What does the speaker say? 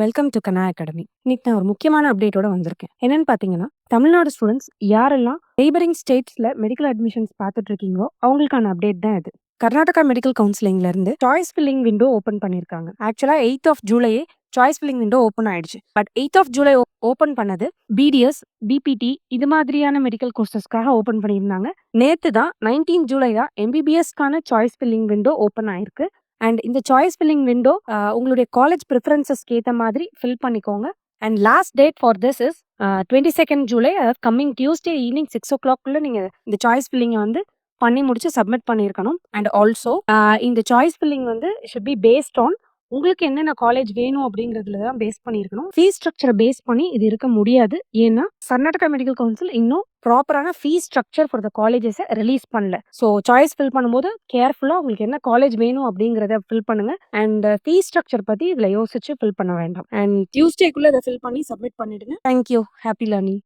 Welcome to Kanaa academy. இன்னைக்கு நான் ஒரு முக்கியமான அப்டேட்டோட வந்திருக்கேன். என்னன்னு பார்த்தீங்கன்னா, தமிழ்நாடு ஸ்டூடெண்ட்ஸ் யாரெல்லாம் நெய்பரிங் ஸ்டேட்ஸ்ல மெடிக்கல் அட்மிஷன்ஸ் பார்த்துட்டு இருக்கீங்களோ, அவங்களுக்கான அப்டேட் தான் இது. கர்நாடகா மெடிக்கல் கவுன்சிலிங்ல இருந்து சாய்ஸ் ஃபில்லிங் விண்டோ ஓப்பன் பண்ணியிருக்காங்க. ஆக்சுவலா 8th ஆஃப் ஜூலையே சாய்ஸ் ஃபில்லிங் விண்டோ ஓப்பன் ஆயிடுச்சு. But 8th of July open பண்ணது பிடிஎஸ், பிபிடி இது மாதிரியான மெடிக்கல் கோர்சஸ்க்காக ஓப்பன் பண்ணியிருந்தாங்க. நேத்து தான் 19 ஜூலை தான் எம்பிபிஎஸ்க்கான சாய்ஸ் ஃபில்லிங் விண்டோ ஓப்பன் ஆயிருக்கு. அண்ட் இந்த சாய்ஸ் ஃபில்லிங் விண்டோ உங்களுடைய காலேஜ் ப்ரிஃபரன்சஸ்க்கு ஏற்ற மாதிரி ஃபில் பண்ணிக்கோங்க. And last date for this is 22nd July, அதாவது கம்மிங் டியூஸ்டே ஈவினிங் 6 o'clock நீங்கள் இந்த சாய்ஸ் ஃபில்லிங்கை வந்து பண்ணி முடிச்சு சப்மிட் பண்ணியிருக்கணும். அண்ட் ஆல்சோ இந்த சாய்ஸ் ஃபில்லிங் வந்து ஷுட் பி பேஸ்ட் ஆன் உங்களுக்கு என்னென்ன காலேஜ் வேணும் அப்படிங்கிறதுல தான் பேஸ் பண்ணியிருக்கணும். ஃபீஸ் ஸ்ட்ரக்சரை பேஸ் பண்ணி இது இருக்க முடியாது. ஏன்னா கர்நாடகா மெடிக்கல் கவுன்சில் இன்னும் ப்ராப்பரான ஃபீஸ் ஸ்ட்ரக்சர் ஃபார் த காலேஜஸை ரிலீஸ் பண்ணல. ஸோ சாய்ஸ் ஃபில் பண்ணும்போது கேர்ஃபுல்லாக உங்களுக்கு என்ன காலேஜ் வேணும் அப்படிங்கிறத ஃபில் பண்ணுங்க. அண்ட் ஃபீஸ் ஸ்ட்ரக்சர் பற்றி இதில் யோசிச்சு ஃபில் பண்ண வேண்டாம். அண்ட் டியூஸ்டேக்குள்ளே இதை ஃபில் பண்ணி சப்மிட் பண்ணிடுங்க. தேங்க்யூ. Happy learning.